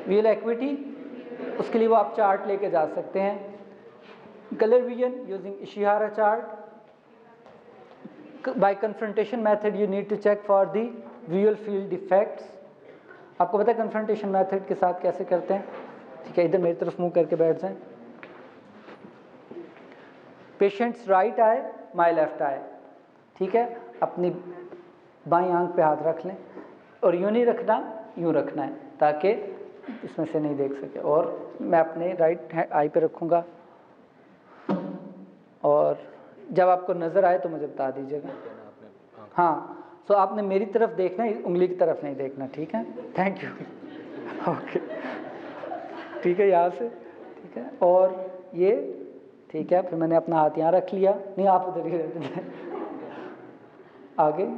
Visual equity, उसके लिए वो आप चार्ट लेके जा सकते हैं. Colour vision using Ishihara chart. By confrontation method you need to check for the visual field effects. आपको पता है कन्फ्रंटेशन मेथड के साथ कैसे करते हैं? ठीक है, इधर मेरी तरफ मुंह करके बैठ जाएं. Patient's right eye, my left eye. ठीक है, अपनी बाईं आंख पे हाथ रख लें और यूं नहीं रखना, यूं रखना है ताकि इसमें से नहीं देख सके. और मैं अपने राइट आई पे रखूँगा और जब आपको नज़र आए तो मुझे बता दीजिएगा. हाँ, सो आपने मेरी तरफ देखना है, उंगली की तरफ नहीं देखना. ठीक है, थैंक यू. ओके, ठीक है, यहाँ से. ठीक है, और ये ठीक है. फिर मैंने अपना हाथ यहाँ रख लिया. नहीं, आप उधर ही रहते हैं. आगे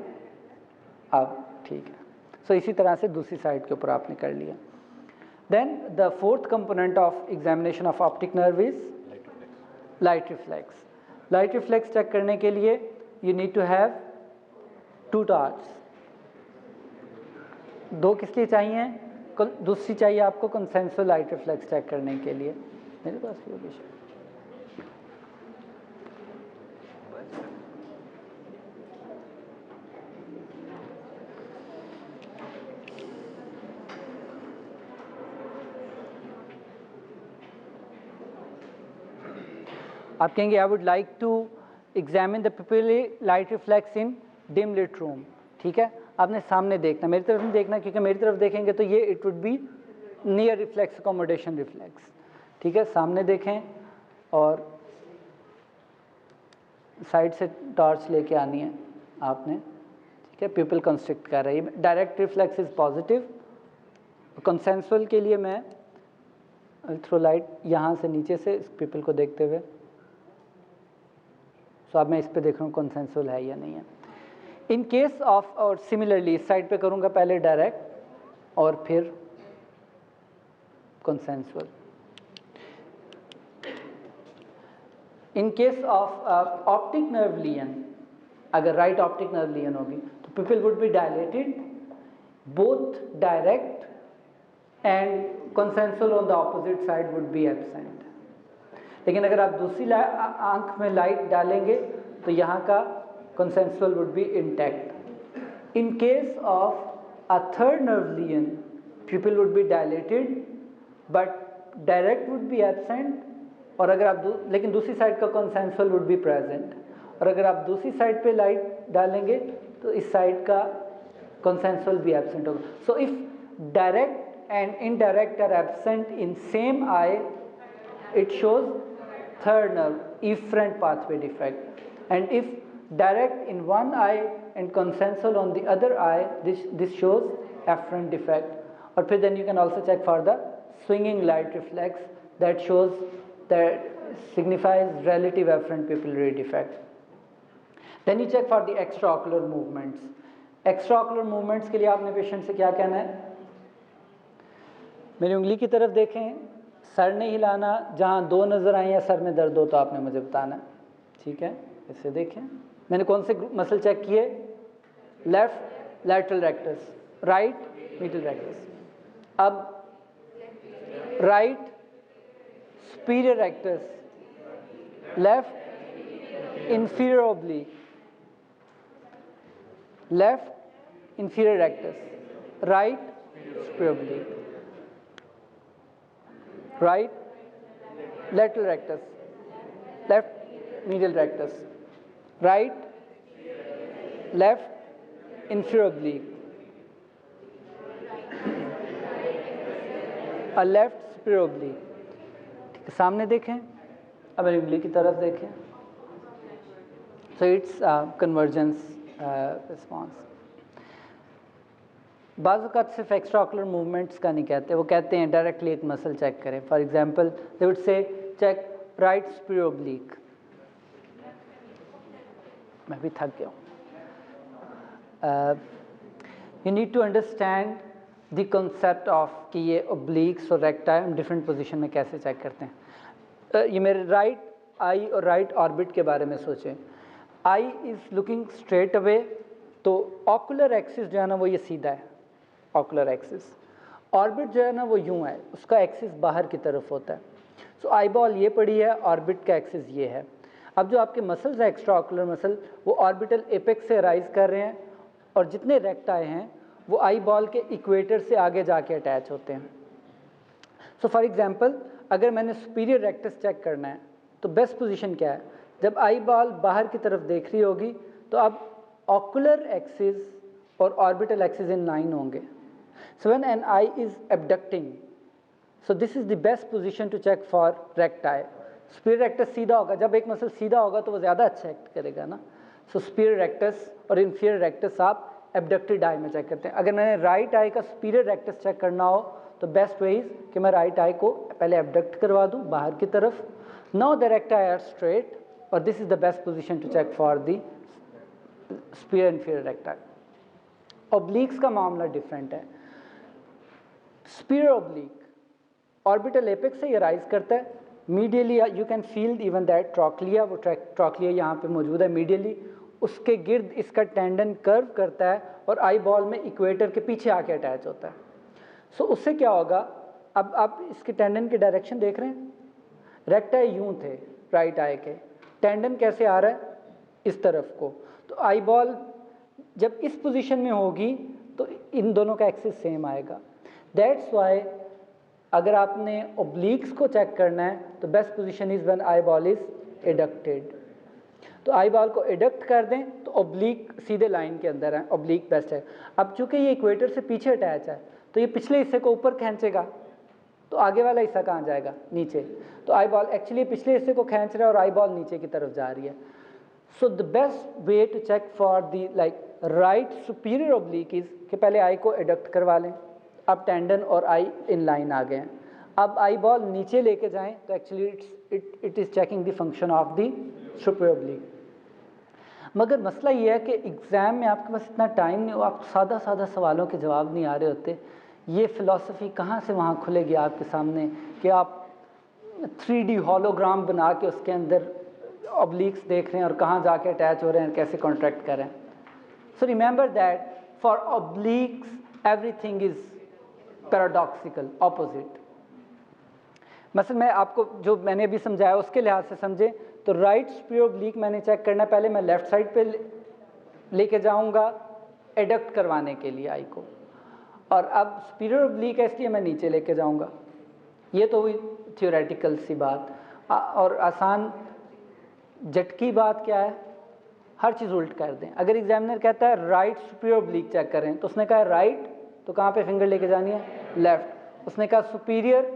आप. ठीक है, सो इसी तरह से दूसरी साइड के ऊपर आपने कर लिया. Then the fourth component of examination of optic nerve is light reflex. Light reflex check करने के लिए you need to have 2 torch. 2 किस लिए चाहिए? दूसरी चाहिए आपको कंसेंसुअल लाइट रिफ्लेक्स चेक करने के लिए. मेरे पास भी होगी. आप कहेंगे I would like to examine the pupillary light reflex in dim lit room. ठीक है, आपने सामने देखना, मेरी तरफ नहीं देखना, क्योंकि मेरी तरफ देखेंगे तो ये it would be near reflex accommodation reflex. ठीक है, सामने देखें और साइड से टॉर्च लेके आनी है आपने. ठीक है, पिपल कंस्ट्रिक्ट कर रही है. Direct reflex is positive. Consensual के लिए मैं थ्रो लाइट यहाँ से नीचे से इस पिपल को देखते हुए. तो अब मैं इस पे देख रहा हूँ कंसेंसुअल है या नहीं है. इन केस ऑफ, और सिमिलरली इस साइड पे करूँगा पहले डायरेक्ट और फिर consensual. In case of optic nerve lesion, अगर राइट ऑप्टिक नर्व लीजन होगी तो pupil would be dilated both direct and consensual on the opposite side would be absent. लेकिन अगर आप दूसरी आंख में लाइट डालेंगे तो यहाँ का consensual would be intact. In case of a third nerve lesion pupil would be dilated but direct would be absent. और अगर आप लेकिन दूसरी साइड का कंसेंसुअल वुड बी प्रेजेंट. और अगर आप दूसरी साइड पे लाइट डालेंगे तो इस साइड का कंसेंसुअल भी एब्सेंट होगा. So if direct and indirect are absent in same eye, it shows third nerve efferent pathway defect. And if direct in one eye and consensual on the other eye, this shows afferent defect. Or then you can also check for the swinging light reflex that shows, that signifies relative afferent pupillary defect. Then you check for the extraocular movements. Extraocular movements के लिए आपने patient से क्या कहना है? मेरी उंगली की तरफ देखें, सर नहीं हिलाना. जहाँ 2 नज़र आए या सर में दर्द हो तो आपने मुझे बताना. ठीक है, इसे देखें. मैंने कौन से मसल चेक किए? Left lateral rectus, right medial rectus. अब right superior rectus, left inferior oblique, left inferior rectus, right superior oblique, right lateral rectus, left medial rectus, right left inferior oblique, a left superior oblique. ठीक है, सामने देखें. अब उंगली की तरफ देखें. so it's convergence response. बाज़ औक़ात सिर्फ एक्स्ट्राऑकुलर मूवमेंट्स का नहीं कहते, वो कहते हैं डायरेक्टली एक मसल चेक करें. For example they would say check right superior oblique. मैं भी थक गया हूँ. You need to understand the concept of कि ये ओब्लिक्स और रेक्टाई हम डिफरेंट पोजीशन में कैसे चेक करते हैं. ये मेरे राइट आई और राइट ऑर्बिट के बारे में सोचें. I is looking straight away, तो ऑकुलर एक्सिस जो है ना वो ये सीधा है, ऑकुलर एक्सिस. ऑर्बिट जो है ना वो यूं है, उसका एक्सिस बाहर की तरफ होता है। सो आई बॉल ये पड़ी है, ऑर्बिट का एक्सिस ये है। अब जो आपके मसल्स हैं एक्स्ट्रा ऑकुलर मसल, वो ऑर्बिटल एपेक्स से राइज कर रहे हैं और जितने रेक्टाई हैं वो आई बॉल के इक्वेटर से आगे जाके अटैच होते हैं। सो फॉर एग्जांपल अगर मैंने सुपीरियर रेक्टस चेक करना है तो बेस्ट पोजीशन क्या है, जब आई बॉल बाहर की तरफ देख रही होगी तो अब ऑकुलर एक्सिस और ऑर्बिटल एक्सिस इन लाइन होंगे। So when an eye is abducting, so this is the best position to check for recti. Superior rectus सीधा होगा, जब एक मसल सीधा होगा तो वो ज़्यादा अच्छा एक्ट करेगा ना। सो सुपीरियर रेक्टस और इन्फीरियर रेक्टस आप एबडक्टेड आई में चेक करते हैं। अगर मैंने राइट आई का सुपीरियर रेक्टस चेक करना हो तो बेस्ट वे इज कि मैं राइट आई को पहले एबडक्ट करवा दूं बाहर की तरफ। Now the recti are straight और this is the best position to check for the superior inferior recti. Obliques का मामला डिफरेंट है। सुपीरियर ऑब्लिक ऑर्बिटल एपेक्स से ये राइज करता है, medially you can feel even that trochlea, वो trochlea यहाँ पे मौजूद है मीडियली, उसके गिर्द इसका टेंडन कर्व करता है और आई बॉल में इक्वेटर के पीछे आके अटैच होता है। सो उससे क्या होगा, अब आप इसके टेंडन की डायरेक्शन देख रहे हैं, रेक्टाई यूं थे राइट आई के, टेंडन कैसे आ रहा है इस तरफ को, तो आई बॉल जब इस पोजीशन में होगी तो इन दोनों का एक्सिस सेम आएगा। दैट्स वाई अगर आपने ओब्लिक्स को चेक करना है तो best position is when eye ball is adducted. तो आई बॉल को एडक्ट कर दें तो ओब्लिक सीधे लाइन के अंदर है, ओब्लिक बेस्ट है। अब चूंकि ये इक्वेटर से पीछे अटैच है तो ये पिछले हिस्से को ऊपर खींचेगा, तो आगे वाला हिस्सा कहाँ जाएगा, नीचे। तो आई बॉल एक्चुअली पिछले हिस्से को खींच रहा है और आई बॉल नीचे की तरफ जा रही है। So the best way to check for the like right superior oblique is कि पहले आई को एडक्ट करवा लें, अब टेंडन और आई इन लाइन आ गए हैं। अब आई बॉल नीचे लेके जाएं तो actually it is checking the function of the superior oblique. मगर मसला ये है कि एग्ज़ाम में आपके पास इतना टाइम नहीं हो, आप सादा सादा सवालों के जवाब नहीं आ रहे होते। ये फ़िलासफ़ी कहाँ से वहाँ खुलेगी आपके सामने कि आप 3D हॉलोग्राम बना के उसके अंदर ऑब्लिक्स देख रहे हैं और कहाँ जाके अटैच हो रहे हैं, कैसे कॉन्ट्रैक्ट करें। So remember that for ऑब्लिक्स everything is paradoxical, opposite. मसलन मैं आपको जो मैंने अभी समझाया उसके लिहाज से समझे तो राइट सुपीरियर ओब्लिक मैंने चेक करना, पहले मैं लेफ़्ट साइड पे लेके जाऊंगा एडक्ट करवाने के लिए आई को, और अब सुपीरियर ओब्लिक है इसलिए मैं नीचे लेके जाऊंगा। ये तो हुई थियोरेटिकल सी बात। और आसान झटकी बात क्या है, हर चीज़ उल्ट कर दें। अगर एग्जामिनर कहता है राइट सुपीरियर ओब्लिक चेक करें तो उसने कहा राइट, तो कहाँ पे फिंगर लेके जानी है, लेफ़्ट। उसने कहा सुपीरियर,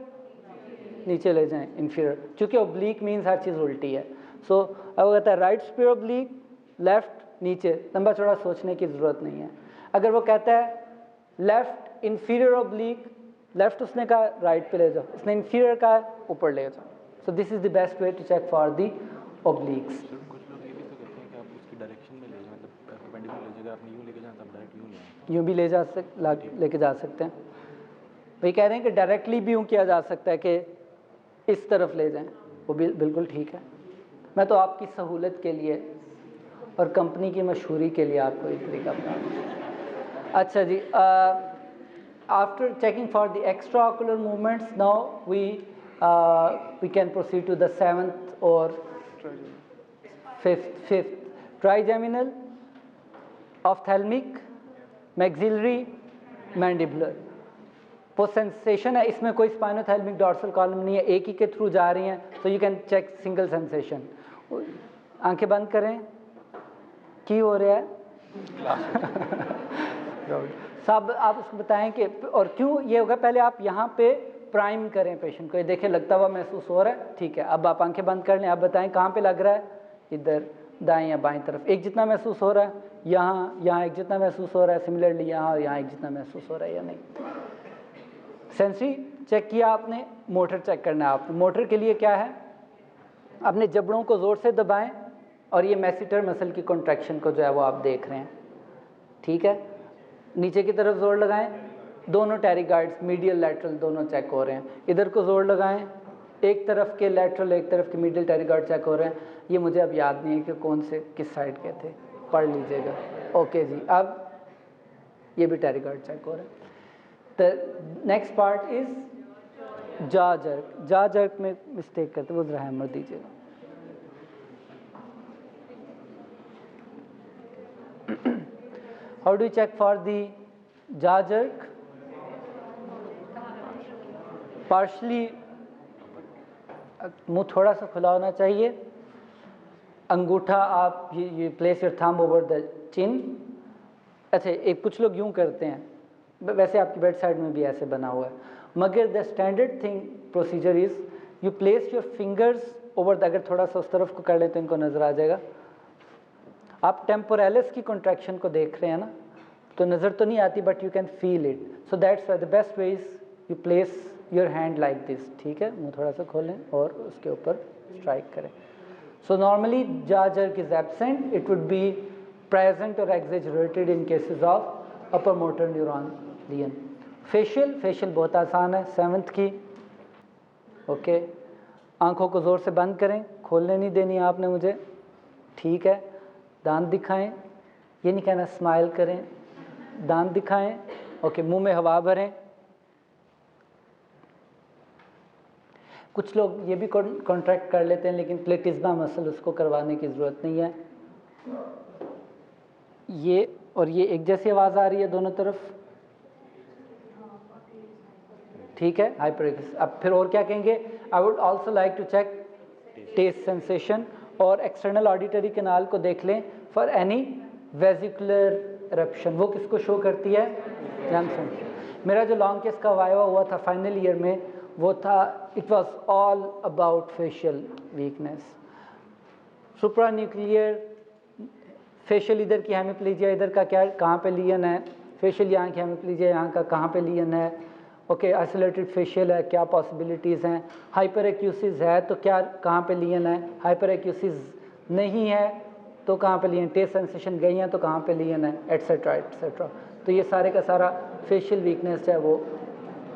नीचे ले जाएं इन्फीरियर, क्योंकि ओब्लिक मीन्स हर चीज़ उल्टी है। सो अब वो कहता है राइट सुपीरियर ओब्लिक, लेफ़्ट नीचे, लंबा चौड़ा सोचने की ज़रूरत नहीं है। अगर वो कहता है लेफ़्ट इन्फीरियर ओब्लिक, लेफ़्ट उसने कहा राइट पे ले जाओ, उसने इन्फीरियर कहा ऊपर ले जाओ। So this is the best way to check for the obliques. यूँ भी लेके जा सकते हैं। वही कह रहे हैं कि डायरेक्टली भी यूँ किया जा सकता है कि इस तरफ ले जाएं, वो भी बिल्कुल ठीक है। मैं तो आपकी सहूलत के लिए और कंपनी की मशहूरी के लिए आपको ये तरीका बता दूँ। अच्छा जी, after checking for the extra ocular movements now we can proceed to the 7th और 5th trigeminal, ophthalmic, maxillary, mandibular. वो सेंसेशन है, इसमें कोई स्पाइनोथैल्मिक डॉर्सल कॉलम नहीं है, एक ही के थ्रू जा रही हैं, so you can check single sensation. आंखें बंद करें, की हो रहा है साहब आप उसको बताएं कि और क्यों ये होगा। पहले आप यहाँ पे प्राइम करें पेशेंट को, ये देखें लगता हुआ महसूस हो रहा है, ठीक है। अब आप आंखें बंद कर लें, आप बताएं कहाँ पे लग रहा है, इधर दाएं या बाएं तरफ, एक जितना महसूस हो रहा है, यहाँ एक जितना महसूस हो रहा है, सिमिलरली यहाँ एक जितना महसूस हो रहा है या नहीं। सेंसरी चेक किया आपने, मोटर चेक करना है आपको। मोटर के लिए क्या है, अपने जबड़ों को ज़ोर से दबाएं और ये मैसेटर मसल की कॉन्ट्रैक्शन को जो है वो आप देख रहे हैं, ठीक है। नीचे की तरफ ज़ोर लगाएं, दोनों टेरिगार्ड्स मीडियल लैटरल दोनों चेक हो रहे हैं। इधर को ज़ोर लगाएं, एक तरफ के लैटरल एक तरफ के मीडियल टेरिगार्ड चेक हो रहे हैं। ये मुझे अब याद नहीं है कि कौन से किस साइड के थे, पढ़ लीजिएगा। ओके जी, अब ये भी टेरिगार्ड चेक हो रहे हैं। द नेक्स्ट पार्ट इज जा जर्क. जा जर्क में मिस्टेक करते, वो जरा हैमर दीजिएगा. How do you check for the jaw jerk? Partially मुंह थोड़ा सा खुला होना चाहिए. अंगूठा आप ये place your thumb over the chin. अच्छा, एक कुछ लोग यूं करते हैं, वैसे आपकी बेड साइड में भी ऐसे बना हुआ है, मगर the standard thing procedure is you place your fingers over the, अगर थोड़ा सा उस तरफ को कर लें तो इनको नज़र आ जाएगा. आप टेम्पोरलिस की कॉन्ट्रैक्शन को देख रहे हैं ना, तो नज़र तो नहीं आती but you can feel it. So that's why the best way is you place your hand like this. ठीक है, मुंह थोड़ा सा खोलें और उसके ऊपर स्ट्राइक करें. So normally jaw jerk is absent. It would be present or exaggerated in cases of upper motor neuron lesion. Facial बहुत आसान है, 7th की. ओके, आंखों को ज़ोर से बंद करें, खोलने नहीं देनी आपने मुझे. ठीक है, दांत दिखाएं, ये नहीं कहना स्माइल करें, दांत दिखाएं. ओके, मुंह में हवा भरें. कुछ लोग ये भी कॉन्ट्रैक्ट कर लेते हैं, लेकिन प्लेटिज्मा मसल उसको करवाने की ज़रूरत नहीं है. ये और ये एक जैसी आवाज़ आ रही है दोनों तरफ. ठीक है, हाइपरएक्सिस. अब फिर और क्या कहेंगे? I would also like to check taste sensation, और एक्सटर्नल ऑडिटरी कैनाल को देख लें फॉर एनी वेजिकुलर इरप्शन. वो किसको शो करती है? जंक्शन. मेरा जो लॉन्ग केस का वाइवा हुआ था फाइनल ईयर में, वो था, it was all about facial weakness. Supra nuclear facial, इधर की हेमिप्लीजिया, इधर का क्या, कहाँ पे लियन है? फेशियल यहाँ की हेमिप्लीजिया, यहाँ का कहाँ पे लियन है? ओके, आइसोलेटेड फेशियल है, क्या पॉसिबिलिटीज़ हैं? हाइपर एक्यूसिस है तो क्या, कहाँ पे लियन है? हाइपर एक्यूसिस नहीं है तो कहाँ पे लियन? टेस्ट सेंसेशन गई हैं तो कहाँ पे लियन है? Etcetera etcetera. तो ये सारे का सारा फेशियल वीकनेस है, वो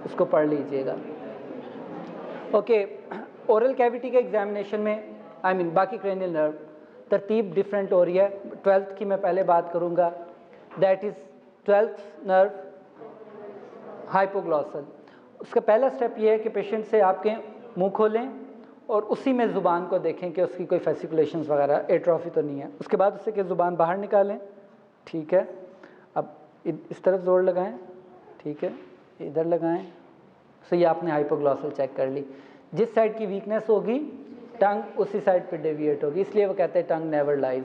उसको पढ़ लीजिएगा. ओके, ओरल कैविटी के एग्जामिनेशन में बाकी क्रेनियल नर्व तरतीब डिफरेंट हो रही है. 12th की मैं पहले बात करूँगा. That is 12th nerve hypoglossal. उसका पहला स्टेप ये है कि पेशेंट से आपके मुंह खोलें और उसी में ज़ुबान को देखें कि उसकी कोई फेसिकुलेशंस वगैरह, एट्रोफी तो नहीं है. उसके बाद उससे कि ज़ुबान बाहर निकालें. ठीक है, अब इस तरफ ज़ोर लगाएं. ठीक है, इधर लगाएं. सो ये आपने हाइपोग्लॉसल चेक कर ली. जिस साइड की वीकनेस होगी टंग उसी साइड पे डेविएट होगी, इसलिए वो कहते हैं टंग नेवर लाइज.